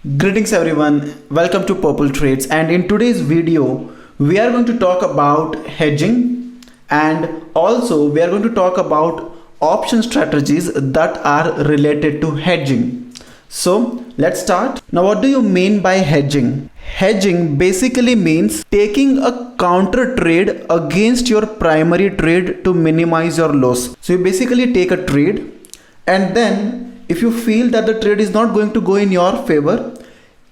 Greetings everyone, welcome to Purple Trades, and in today's video we are going to talk about hedging and also we are going to talk about option strategies that are related to hedging. So let's start. Now what do you mean by hedging? Hedging basically means taking a counter trade against your primary trade to minimize your loss. So you basically take a trade and then if you feel that the trade is not going to go in your favor,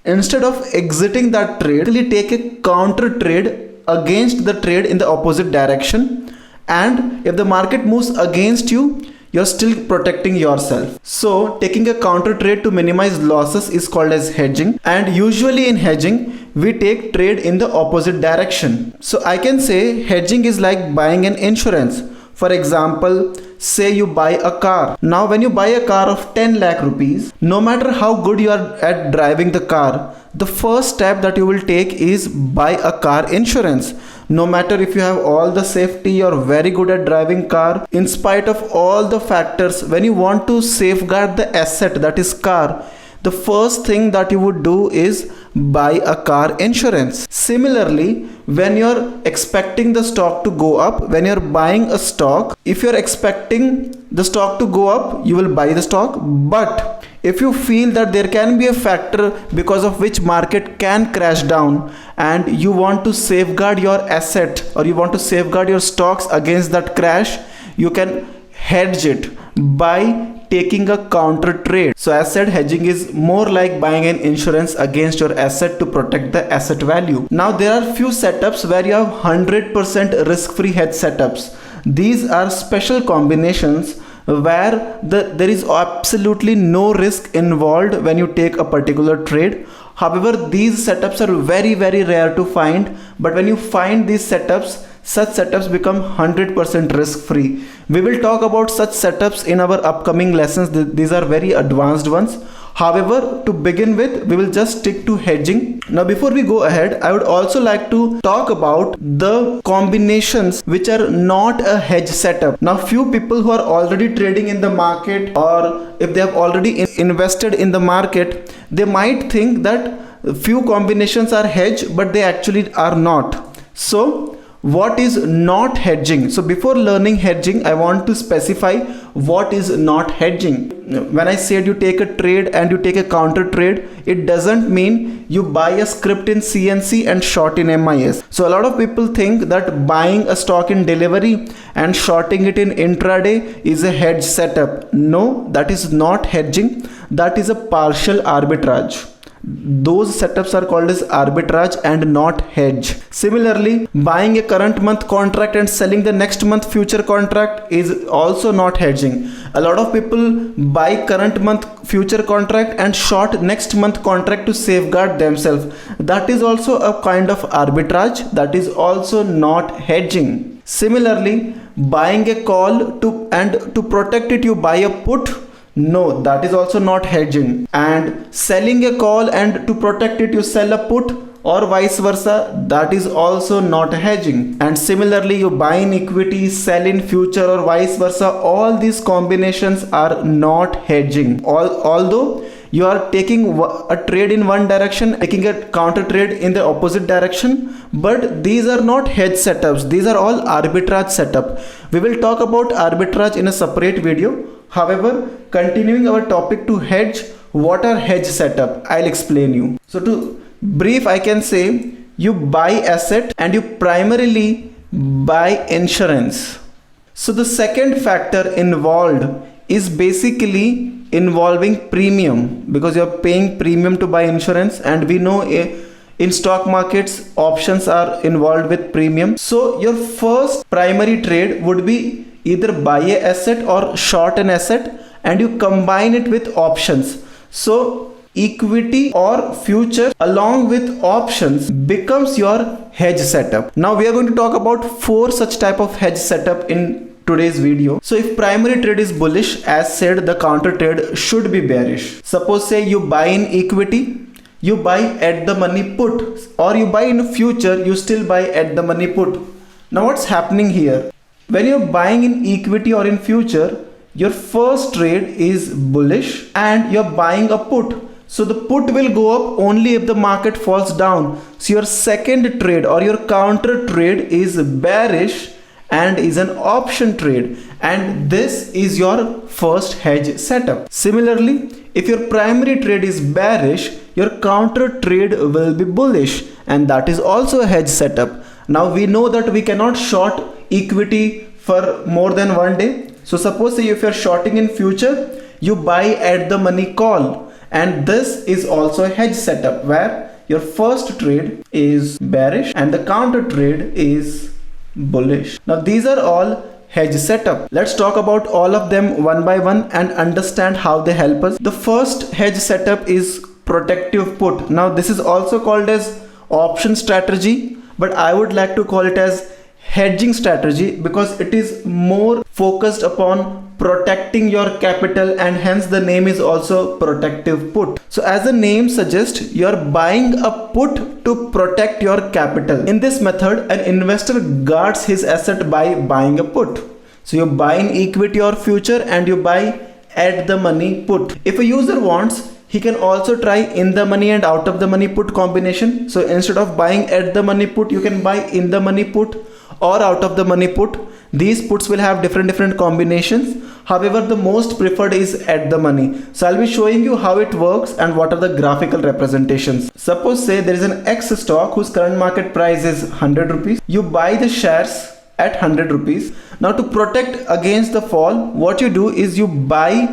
instead of exiting that trade, really take a counter trade against the trade in the opposite direction, and if the market moves against you, you're still protecting yourself. So taking a counter trade to minimize losses is called as hedging, and usually in hedging we take trade in the opposite direction. So I can say hedging is like buying an insurance. For example, say you buy a car. Now when you buy a car of 10 lakh rupees, no matter how good you are at driving the car, the first step that you will take is buy a car insurance. No matter if you have all the safety, you're very good at driving car, in spite of all the factors, when you want to safeguard the asset that is car, the first thing that you would do is buy a car insurance. Similarly, when you're expecting the stock to go up, when you're buying a stock, if you're expecting the stock to go up, you will buy the stock. But if you feel that there can be a factor because of which market can crash down and you want to safeguard your asset or you want to safeguard your stocks against that crash, you can hedge it by taking a counter trade. So as said, hedging is more like buying an insurance against your asset to protect the asset value. Now there are few setups where you have 100% risk-free hedge setups. These are special combinations where there is absolutely no risk involved when you take a particular trade. However, these setups are very rare to find, but when you find these setups, such setups become 100% risk free. We will talk about such setups in our upcoming lessons. These are very advanced ones. However, to begin with, we will just stick to hedging. Now before we go ahead, I would also like to talk about the combinations which are not a hedge setup. Now few people who are already trading in the market, or if they have already invested in the market, they might think that few combinations are hedge, but they actually are not. So what is not hedging? So before learning hedging, I want to specify what is not hedging. When I said you take a trade and you take a counter trade, it doesn't mean you buy a script in CNC and short in MIS. So a lot of people think that buying a stock in delivery and shorting it in intraday is a hedge setup. No, that is not hedging. That is a partial arbitrage. Those setups are called as arbitrage and not hedge. Similarly, buying a current month contract and selling the next month future contract is also not hedging. A lot of people buy current month future contract and short next month contract to safeguard themselves. That is also a kind of arbitrage. That is also not hedging. Similarly, buying a call to protect it, you buy a put. No, that is also not hedging. And selling a call and to protect it you sell a put, or vice versa, that is also not hedging. And similarly, you buy in equity, sell in future, or vice versa, all these combinations are not hedging. Although you are taking a trade in one direction, taking a counter trade in the opposite direction, but these are not hedge setups. These are all arbitrage setup. We will talk about arbitrage in a separate video. However, continuing our topic to hedge, what are hedge setup? I'll explain you. So to brief, I can say you buy asset and you primarily buy insurance. So the second factor involved is basically involving premium, because you're paying premium to buy insurance, and we know in stock markets options are involved with premium. So your first primary trade would be either buy a asset or short an asset, and you combine it with options. So equity or future along with options becomes your hedge setup. Now we are going to talk about 4 such type of hedge setup in today's video. So if primary trade is bullish, as said, the counter trade should be bearish. Suppose say you buy in equity, you buy at the money put, or you buy in future, you still buy at the money put. Now what's happening here? When you're buying in equity or in future, your first trade is bullish and you're buying a put. So the put will go up only if the market falls down. So your second trade or your counter trade is bearish and is an option trade, and this is your first hedge setup. Similarly, if your primary trade is bearish, your counter trade will be bullish, and that is also a hedge setup. Now we know that we cannot short equity for more than one day. So suppose if you're shorting in future, you buy at the money call, and this is also a hedge setup where your first trade is bearish and the counter trade is bullish. Now these are all hedge setup. Let's talk about all of them one by one and understand how they help us. The first hedge setup is protective put. Now this is also called as option strategy, but I would like to call it as hedging strategy because it is more focused upon protecting your capital, and hence the name is also protective put. So as the name suggests, you are buying a put to protect your capital. In this method, an investor guards his asset by buying a put. So you buy in equity or future and you buy at the money put. If a user wants, he can also try in the money and out of the money put combination. So instead of buying at the money put, you can buy in the money put or out of the money put. These puts will have different combinations. However, the most preferred is at the money. So I'll be showing you how it works and what are the graphical representations. Suppose say there is an X stock whose current market price is 100 rupees. You buy the shares at 100 rupees. Now to protect against the fall, what you do is you buy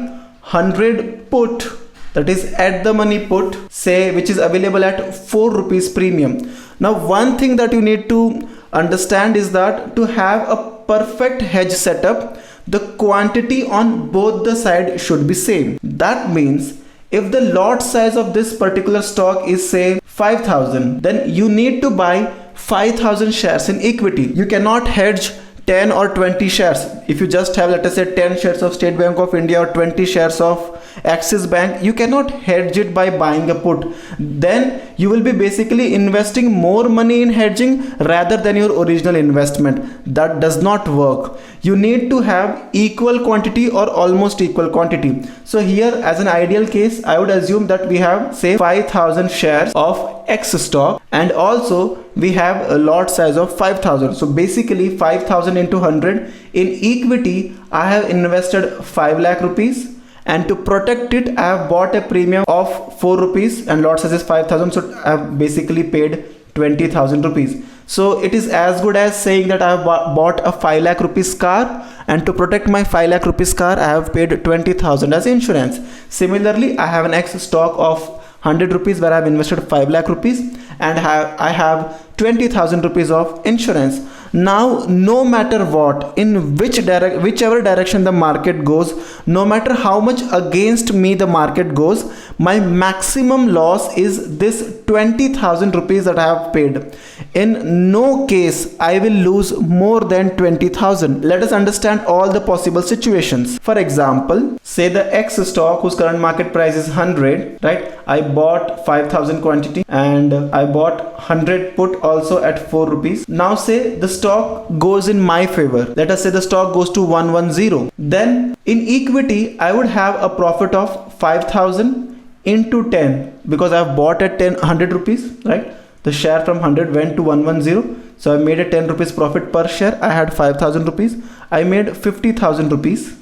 100 put, that is at the money put, say, which is available at 4 rupees premium. Now one thing that you need to understand is that to have a perfect hedge setup, the quantity on both the sides should be same. That means if the lot size of this particular stock is say 5,000, then you need to buy 5,000 shares in equity. You cannot hedge 10 or 20 shares. If you just have, let us say, 10 shares of State Bank of India or 20 shares of Axis Bank, you cannot hedge it by buying a put. Then you will be basically investing more money in hedging rather than your original investment. That does not work. You need to have equal quantity or almost equal quantity. So here, as an ideal case, I would assume that we have say 5,000 shares of X stock, and also we have a lot size of 5,000. So basically 5,000 into 100. In equity, I have invested 5 lakh rupees, and to protect it, I have bought a premium of 4 rupees and lot size is 5,000. So I have basically paid 20,000 rupees. So it is as good as saying that I have bought a 5 lakh rupees car, and to protect my 5 lakh rupees car, I have paid 20,000 as insurance. Similarly, I have an X stock of 100 rupees where I have invested 5 lakh rupees and I have 20,000 rupees of insurance. Now no matter what, in whichever direction the market goes, no matter how much against me the market goes, my maximum loss is this 20,000 rupees that I have paid. In no case I will lose more than 20,000. Let us understand all the possible situations. For example, say the X stock whose current market price is 100, right? I bought 5,000 quantity and I bought 100 put also at 4 rupees. Now say the stock goes in my favor. Let us say the stock goes to 110. Then in equity, I would have a profit of 5,000 into 10 because I have bought at 100 rupees, right? The share from 100 went to 110. So I made a 10 rupees profit per share. I had 5,000 rupees. I made 50,000 rupees.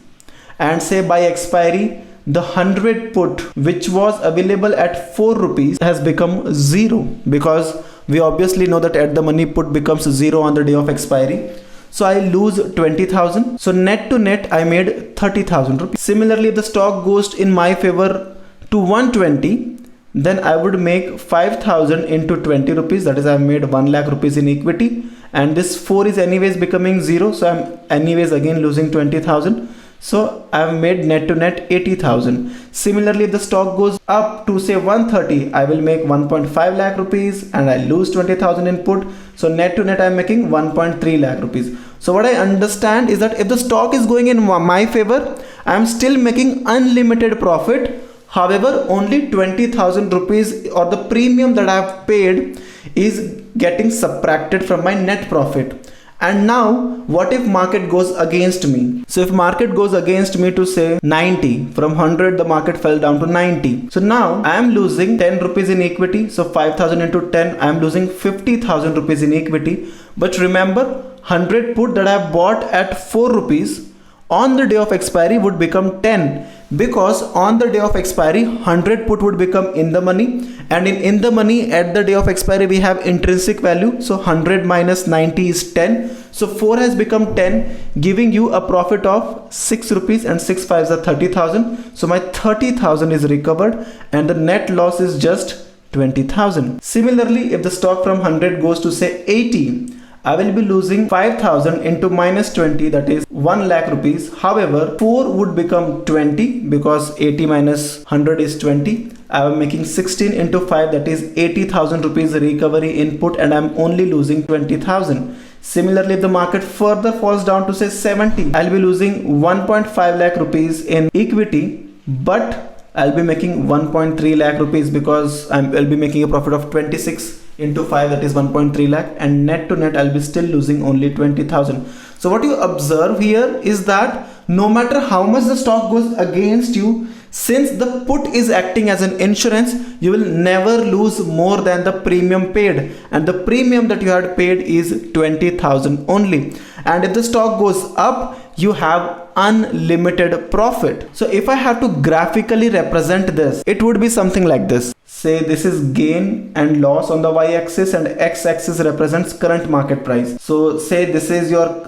And say by expiry, the 100 put which was available at 4 rupees has become 0, because we obviously know that at the money put becomes 0 on the day of expiry. So I lose 20,000. So net to net I made 30,000 rupees. Similarly, if the stock goes in my favor to 120, then I would make 5,000 into 20 rupees, that is I have made 1 lakh rupees in equity, and this 4 is anyways becoming 0, so I'm anyways again losing 20,000. So I have made net to net 80,000. Similarly, if the stock goes up to say 130, I will make 1.5 lakh rupees and I lose 20,000 input. So net to net I am making 1.3 lakh rupees. So what I understand is that if the stock is going in my favor, I am still making unlimited profit. However, only 20,000 rupees or the premium that I have paid is getting subtracted from my net profit. And now what if market goes against me? So if market goes against me to say 90, from 100 the market fell down to 90. So now I am losing 10 rupees in equity. So 5,000 into 10, I am losing 50,000 rupees in equity. But remember, 100 put that I bought at 4 rupees on the day of expiry would become 10, because on the day of expiry 100 put would become in the money, and in the money at the day of expiry we have intrinsic value. So 100 minus 90 is 10. So 4 has become 10, giving you a profit of 6 rupees, and 6 5s are 30,000. So my 30,000 is recovered and the net loss is just 20,000. Similarly, if the stock from 100 goes to say 80, I will be losing 5,000 into minus 20, that is 1 lakh rupees. However, 4 would become 20 because 80 minus 100 is 20. I am making 16 into 5, that is 80,000 rupees recovery input, and I am only losing 20,000. Similarly, if the market further falls down to say 70, I'll be losing 1.5 lakh rupees in equity, but I'll be making 1.3 lakh rupees because I'll be making a profit of 26 into 5, that is 1.3 lakh, and net to net I'll be still losing only 20,000. So what you observe here is that no matter how much the stock goes against you, since the put is acting as an insurance, you will never lose more than the premium paid, and the premium that you had paid is 20,000 only. And if the stock goes up, you have unlimited profit. So if I have to graphically represent this, it would be something like this. Say this is gain and loss on the y-axis, and x-axis represents current market price. So say this is your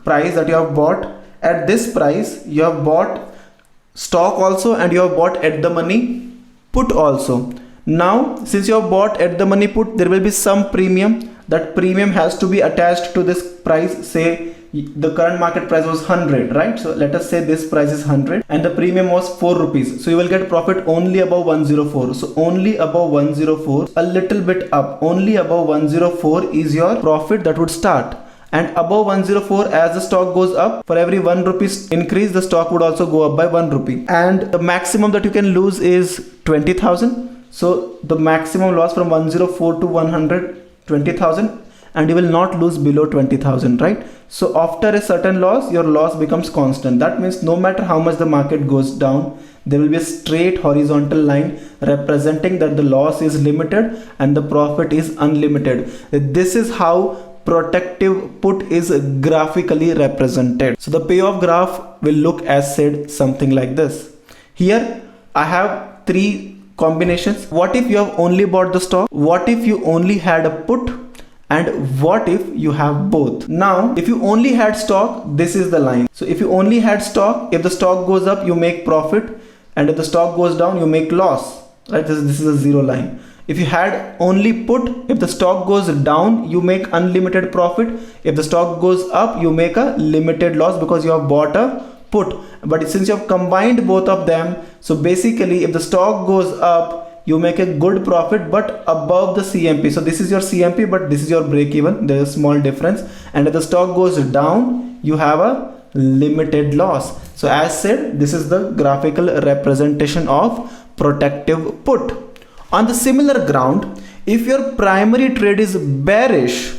price that you have bought. At this price you have bought stock also, and you have bought at the money put also. Now since you have bought at the money put, there will be some premium. That premium has to be attached to this price. Say the current market price was 100, right? So let us say this price is 100 and the premium was 4 rupees. So you will get profit only above 104. So only above 104, a little bit up, only above 104 is your profit that would start. And above 104, as the stock goes up, for every 1 rupee increase, the stock would also go up by 1 rupee. And the maximum that you can lose is 20,000. So the maximum loss from 104 to 100, 20,000, and you will not lose below 20,000, right? So after a certain loss, your loss becomes constant. That means no matter how much the market goes down, there will be a straight horizontal line representing that the loss is limited and the profit is unlimited. This is how protective put is graphically represented. So the payoff graph will look as said something like this. Here I have 3 combinations. What if you have only bought the stock? What if you only had a put? And what if you have both? Now if you only had stock, this is the line. So if you only had stock, if the stock goes up you make profit, and if the stock goes down you make loss, right? This is a 0 line. If you had only put, if the stock goes down you make unlimited profit. If the stock goes up you make a limited loss because you have bought a put. But since you have combined both of them, so basically if the stock goes up you make a good profit but above the CMP. So this is your CMP but this is your break even. There is a small difference. And if the stock goes down you have a limited loss. So as said, this is the graphical representation of protective put. On the similar ground, if your primary trade is bearish,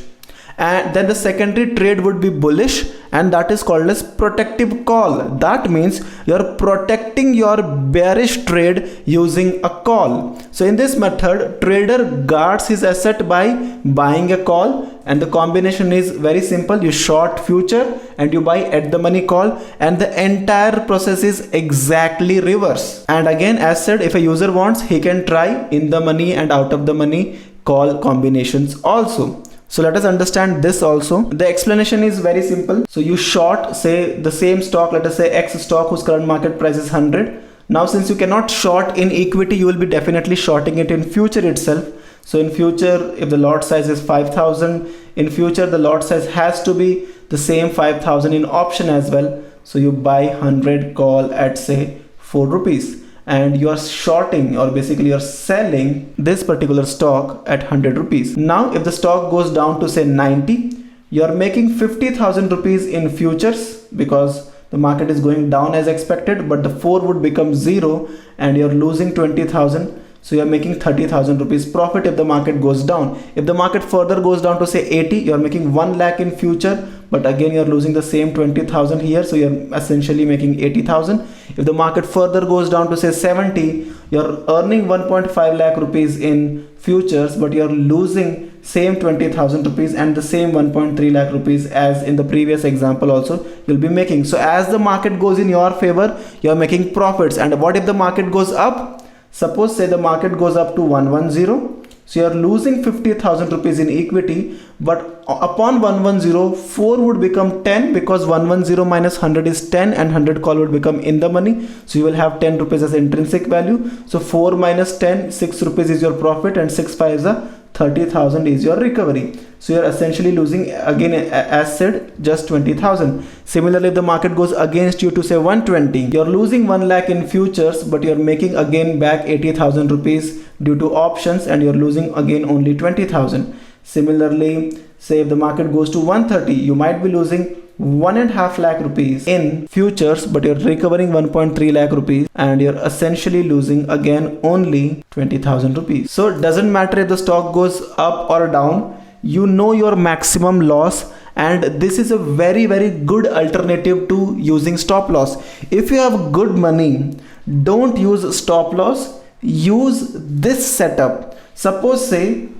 and then the secondary trade would be bullish, and that is called as protective call. That means you're protecting your bearish trade using a call. So in this method, trader guards his asset by buying a call, and the combination is very simple. You short future and you buy at the money call, and the entire process is exactly reverse. And again, as said, if a user wants, he can try in the money and out of the money call combinations also. So let us understand this also. The explanation is very simple. So you short, say the same stock, let us say X stock whose current market price is 100. Now since you cannot short in equity, you will be definitely shorting it in future itself. So in future, if the lot size is 5,000, in future the lot size has to be the same 5,000 in option as well. So you buy 100 call at say 4 rupees. And you are shorting, or basically you are selling this particular stock at 100 rupees. Now if the stock goes down to say 90, you are making 50,000 rupees in futures because the market is going down as expected, but the 4 would become 0 and you're losing 20,000. So you are making 30,000 rupees profit if the market goes down. If the market further goes down to say 80, you are making 1 lakh in future, but again you are losing the same 20,000 here, so you are essentially making 80,000. If the market further goes down to say 70, you are earning 1.5 lakh rupees in futures, but you are losing same 20,000 rupees and the same 1.3 lakh rupees as in the previous example also you'll be making. So as the market goes in your favor, you are making profits. And what if the market goes up? Suppose say the market goes up to 110, so you are losing 50,000 rupees in equity, but upon 110, 4 would become 10 because 110 minus 100 is 10 and 100 call would become in the money. So you will have 10 rupees as intrinsic value. So 4 minus 10, 6 rupees is your profit, and 6 5 is a 30,000 is your recovery. So you are essentially losing, again as said, just 20,000. Similarly, if the market goes against you to say 120, you are losing 1 lakh in futures, but you are making again back 80,000 rupees due to options, and you are losing again only 20,000. Similarly, say if the market goes to 130, you might be losing 1.5 lakh rupees in futures, but you're recovering 1.3 lakh rupees, and you're essentially losing again only 20,000 rupees. So it doesn't matter if the stock goes up or down, you know your maximum loss, and this is a very good alternative to using stop loss. If you have good money, don't use stop loss, use this setup. Suppose say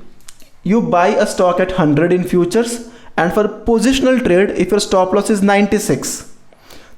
you buy a stock at 100 in futures, and for positional trade, if your stop loss is 96,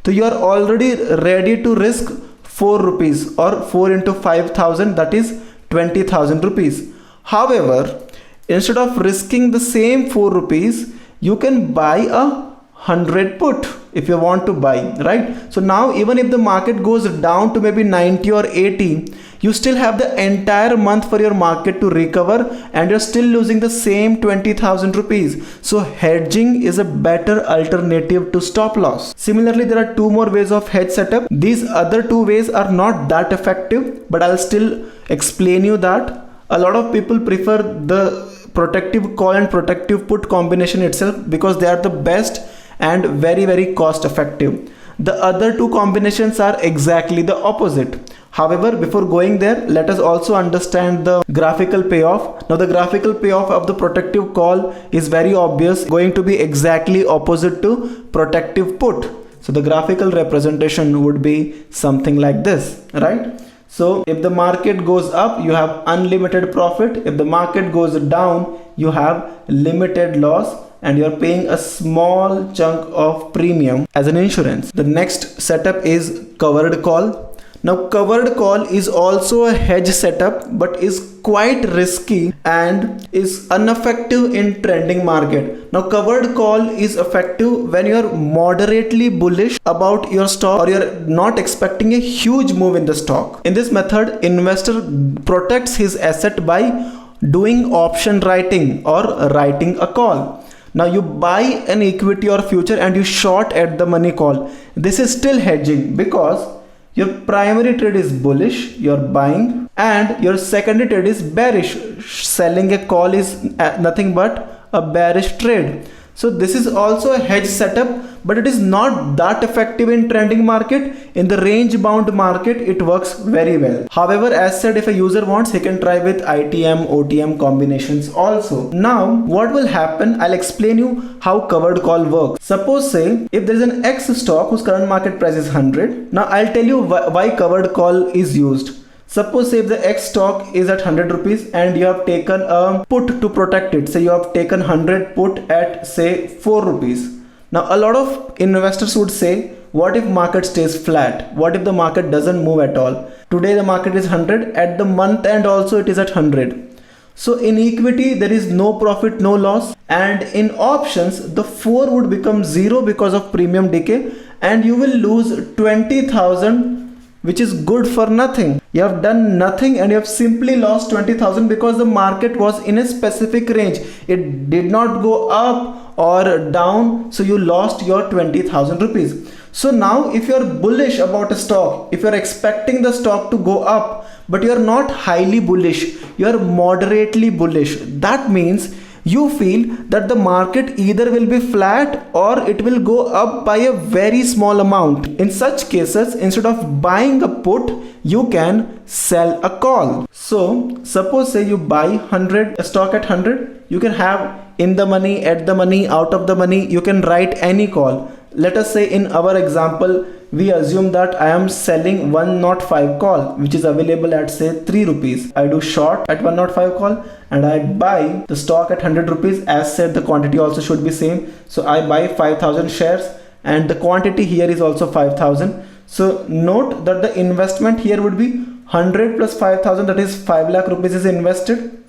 so you are already ready to risk 4 rupees, or 4 into 5,000, that is 20,000 rupees. However, instead of risking the same 4 rupees, you can buy a 100 put if you want to buy, right? So now even if the market goes down to maybe 90 or 80, you still have the entire month for your market to recover, and you're still losing the same 20,000 rupees. So hedging is a better alternative to stop loss. Similarly, there are 2 more ways of hedge setup. These other 2 ways are not that effective, but I'll still explain you that. A lot of people prefer the protective call and protective put combination itself because they are the best and very cost effective. The other 2 combinations are exactly the opposite. However, before going there, let us also understand the graphical payoff. Now the graphical payoff of the protective call is very obvious, going to be exactly opposite to protective put. So the graphical representation would be something like this, right? So if the market goes up, you have unlimited profit. If the market goes down, you have limited loss, and you're paying a small chunk of premium as an insurance. The next setup is covered call. Now covered call is also a hedge setup, but is quite risky and is ineffective in trending market. Now covered call is effective when you're moderately bullish about your stock, or you're not expecting a huge move in the stock. In this method, investor protects his asset by doing option writing or writing a call. Now you buy an equity or future and you short at the money call. This is still hedging because your primary trade is bullish, you're buying, and your secondary trade is bearish. Selling a call is nothing but a bearish trade. So this is also a hedge setup, but it is not that effective in trending market. In the range bound market, it works very well. However, as said, if a user wants, he can try with ITM, OTM combinations also. Now, what will happen? I'll explain you how covered call works. Suppose say, if there is an X stock whose current market price is 100. Now, I'll tell you why covered call is used. Suppose say if the X stock is at 100 rupees and you have taken a put to protect it. Say you have taken 100 put at say 4 rupees. Now a lot of investors would say, what if market stays flat? What if the market doesn't move at all? Today the market is 100, at the month end also it is at 100. So in equity there is no profit, no loss, and in options the 4 would become 0 because of premium decay, and you will lose 20,000, which is good for nothing. You have done nothing and you have simply lost 20,000 because the market was in a specific range. It did not go up or down, so you lost your 20,000 rupees. So now if you are bullish about a stock, if you are expecting the stock to go up, but you are not highly bullish, you are moderately bullish. That means you feel that the market either will be flat or it will go up by a very small amount. In such cases, instead of buying a put, you can sell a call. So suppose say you buy 100 a stock at 100, you can have in the money, at the money, out of the money, you can write any call. Let us say in our example, we assume that I am selling 105 call, which is available at say 3 rupees. I do short at 105 call and I buy the stock at 100 rupees. As said, the quantity also should be same. So I buy 5,000 shares and the quantity here is also 5,000. So note that the investment here would be 100 plus 5,000, that is 5 lakh rupees is invested.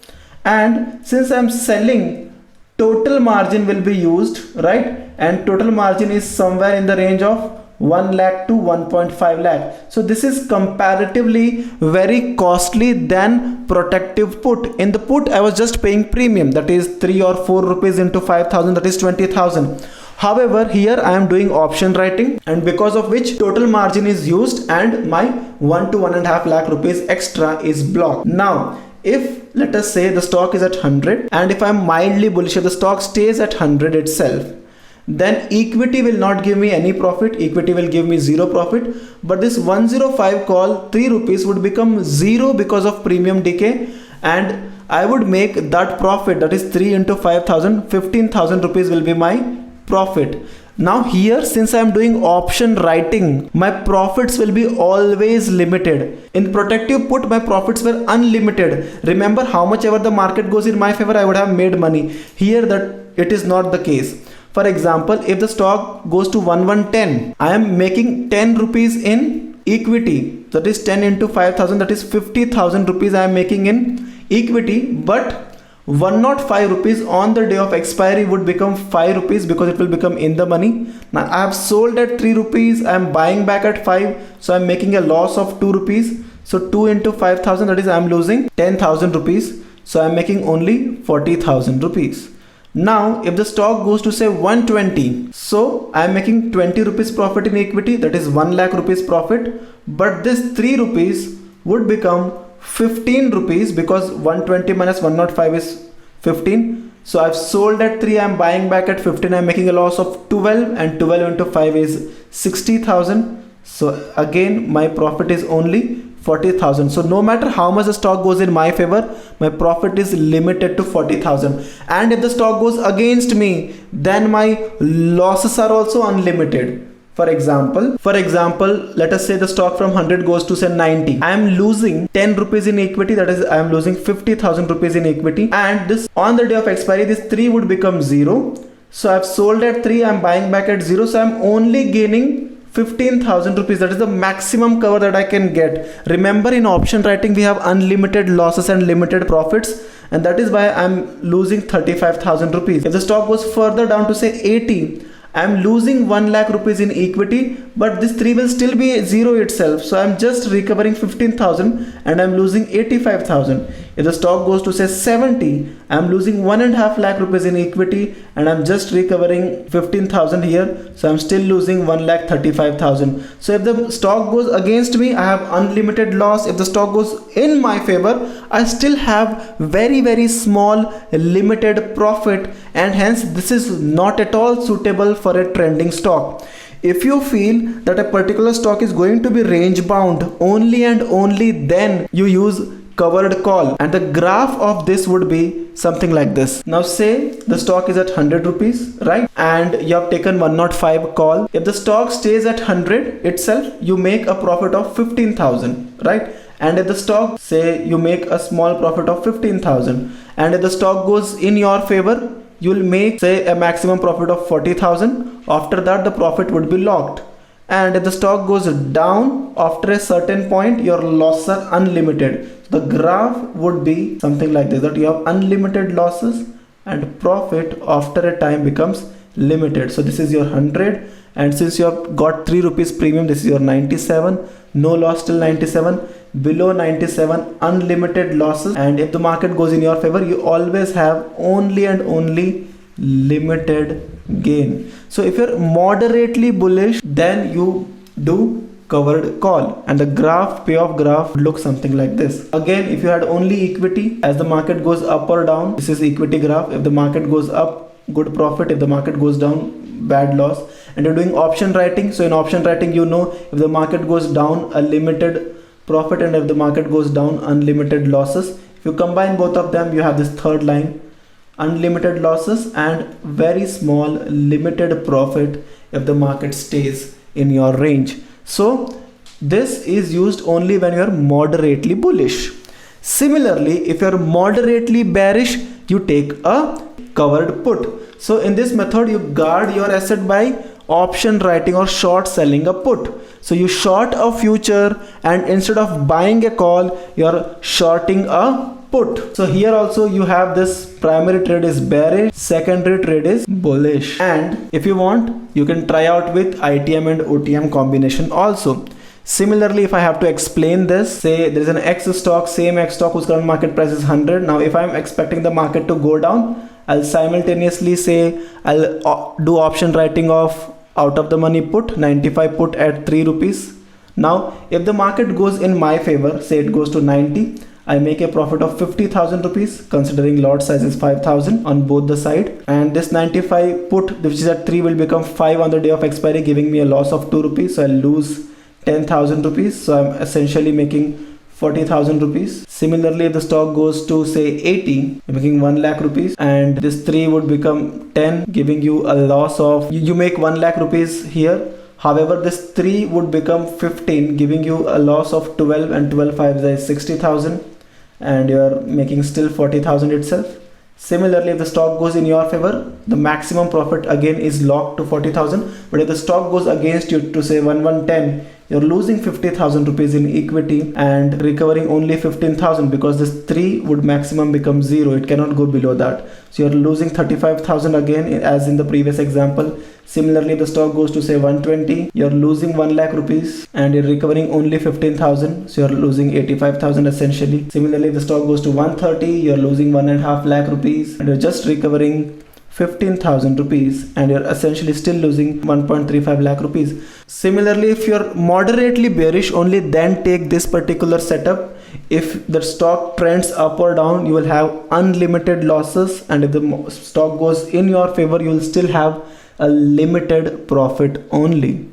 And since I am selling, total margin will be used, right? And total margin is somewhere in the range of 1 lakh to 1.5 lakh. So this is comparatively very costly than protective put. In the put, I was just paying premium, that is 3 or 4 rupees into 5,000, that is 20,000. However, here I am doing option writing, and because of which total margin is used and my 1 to 1.5 lakh rupees extra is blocked. Now, if let us say the stock is at 100 and if I am mildly bullish, if the stock stays at 100 itself, then equity will not give me any profit, equity will give me 0 profit, but this 105 call 3 rupees would become 0 because of premium decay, and I would make that profit, that is 3 into 5,000, 15,000 rupees will be my profit. Now here, since I am doing option writing, my profits will be always limited. In protective put, my profits were unlimited. Remember, how much ever the market goes in my favor, I would have made money. Here that it is not the case. For example, if the stock goes to 1110, I am making 10 rupees in equity. That is 10 into 5,000, that is 50,000 rupees I am making in equity. But 105 rupees on the day of expiry would become 5 rupees because it will become in the money. Now I have sold at 3 rupees, I am buying back at 5, so I am making a loss of 2 rupees. So 2 into 5,000, that is I am losing 10,000 rupees. So I am making only 40,000 rupees. Now if the stock goes to say 120, so I am making 20 rupees profit in equity, that is 1 lakh rupees profit. But this 3 rupees would become 15 rupees because 120 minus 105 is 15. So I've sold at 3, I'm buying back at 15, I'm making a loss of 12, and 12 into 5 is 60,000. So again my profit is only 40,000. So no matter how much the stock goes in my favor, my profit is limited to 40,000. And if the stock goes against me, then my losses are also unlimited. For example, let us say the stock from 100 goes to say 90. I am losing 10 rupees in equity, that is I am losing 50,000 rupees in equity, and this on the day of expiry this 3 would become 0. So I have sold at 3, I am buying back at 0, so I am only gaining 15,000 rupees. That is the maximum cover that I can get. Remember, in option writing we have unlimited losses and limited profits, and that is why I am losing 35,000 rupees. If the stock goes further down to say 80, I am losing 1 lakh rupees in equity, but this 3 will still be 0 itself. So I am just recovering 15,000 and I am losing 85,000. If the stock goes to say 70, I am losing 1.5 lakh rupees in equity and I am just recovering 15,000 here. So I am still losing 1,35,000. So if the stock goes against me, I have unlimited loss. If the stock goes in my favor, I still have very small limited profit, and hence this is not at all suitable for a trending stock. If you feel that a particular stock is going to be range bound, only and only then you use covered call, and the graph of this would be something like this. Now say the stock is at 100 rupees, right, and you have taken 105 call. If the stock stays at 100 itself, you make a profit of 15,000, right? And if the stock, say you make a small profit of 15,000, and if the stock goes in your favor, you will make say a maximum profit of 40,000. After that the profit would be locked. And if the stock goes down after a certain point, your losses are unlimited. So the graph would be something like this, that you have unlimited losses and profit after a time becomes limited. So this is your 100, and since you have got 3 rupees premium, this is your 97, no loss till 97. Below 97, unlimited losses, and if the market goes in your favor, you always have only and only limited gain. So if you're moderately bullish, then you do covered call, and the payoff graph looks something like this. Again, if you had only equity, as the market goes up or down, this is equity graph. If the market goes up, good profit. If the market goes down, bad loss. And you're doing option writing, so in option writing, you know, if the market goes down, a limited profit, and if the market goes down, unlimited losses. If you combine both of them, you have this third line, unlimited losses and very small limited profit if the market stays in your range. So this is used only when you are moderately bullish. Similarly, if you are moderately bearish, you take a covered put. So in this method, you guard your asset by option writing or short selling a put. So you short a future, and instead of buying a call, you are shorting a put. So here also you have this primary trade is bearish, secondary trade is bullish, and if you want, you can try out with ITM and OTM combination also. Similarly, if I have to explain this, say there is an X stock, same X stock whose current market price is 100. Now if I'm expecting the market to go down, I'll simultaneously say I'll do option writing of out of the money put, 95 put at 3 rupees. Now if the market goes in my favor, say it goes to 90, I make a profit of 50,000 rupees, considering lot size is 5,000 on both the side, and this 95 put which is at 3 will become 5 on the day of expiry, giving me a loss of 2 rupees. So I'll lose 10,000 rupees. So I'm essentially making 40,000 rupees. Similarly, if the stock goes to say 80, you're making 1 lakh rupees, and this 3 would become 10, giving you a loss of, you make 1 lakh rupees here. However, this 3 would become 15, giving you a loss of 12, and 12 5 is 60,000, and you're making still 40,000 itself. Similarly, if the stock goes in your favor, the maximum profit again is locked to 40,000. But if the stock goes against you to say 1110, you're losing 50,000 rupees in equity and recovering only 15,000, because this 3 would maximum become 0. It cannot go below that. So you're losing 35,000 again, as in the previous example. Similarly, if the stock goes to say 120, you're losing 1 lakh rupees and you're recovering only 15,000. So you're losing 85,000 essentially. Similarly, if the stock goes to 130, you're losing 1.5 lakh rupees and you're just recovering 15,000 rupees, and you're essentially still losing 1.35 lakh rupees. Similarly, if you're moderately bearish, only then take this particular setup. If the stock trends up or down, you will have unlimited losses, and if the stock goes in your favor, you will still have a limited profit only.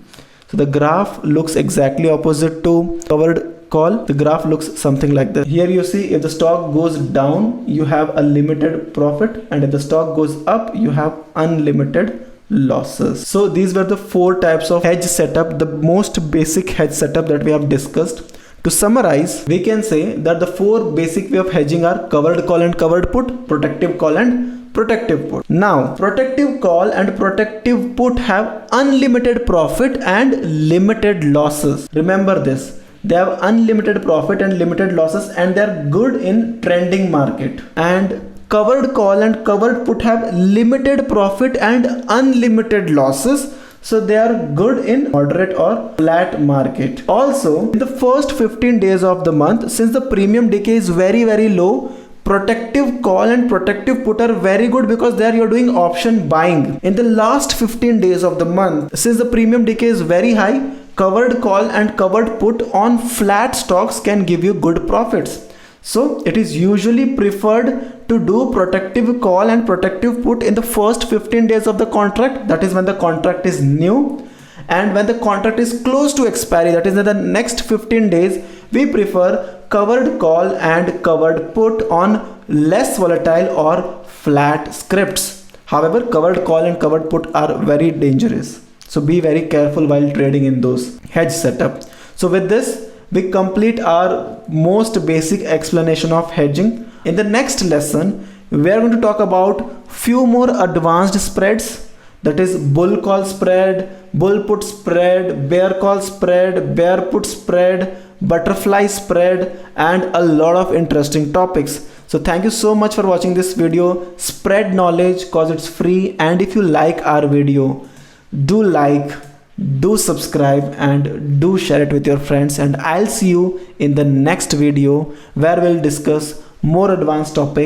So the graph looks exactly opposite to covered call. The graph looks something like this. Here you see, if the stock goes down, you have a limited profit, and if the stock goes up, you have unlimited losses. So these were the 4 types of hedge setup, the most basic hedge setup that we have discussed. To summarize, we can say that the 4 basic way of hedging are covered call and covered put, protective call and protective put. Now, protective call and protective put have unlimited profit and limited losses. Remember this. They have unlimited profit and limited losses, and they're good in trending market. And covered call and covered put have limited profit and unlimited losses, so they are good in moderate or flat market. Also, in the first 15 days of the month, since the premium decay is very low, protective call and protective put are very good, because there you're doing option buying. In the last 15 days of the month, since the premium decay is very high, covered call and covered put on flat stocks can give you good profits. So it is usually preferred to do protective call and protective put in the first 15 days of the contract. That is when the contract is new, and when the contract is close to expiry, that is in the next 15 days, we prefer covered call and covered put on less volatile or flat scripts. However, covered call and covered put are very dangerous. So be very careful while trading in those hedge setup. So with this, we complete our most basic explanation of hedging. In the next lesson, we are going to talk about few more advanced spreads, that is bull call spread, bull put spread, bear call spread, bear put spread, butterfly spread, and a lot of interesting topics. So thank you so much for watching this video. Spread knowledge cause it's free, and if you like our video, do like, do subscribe, and do share it with your friends, and I'll see you in the next video where we'll discuss more advanced topics.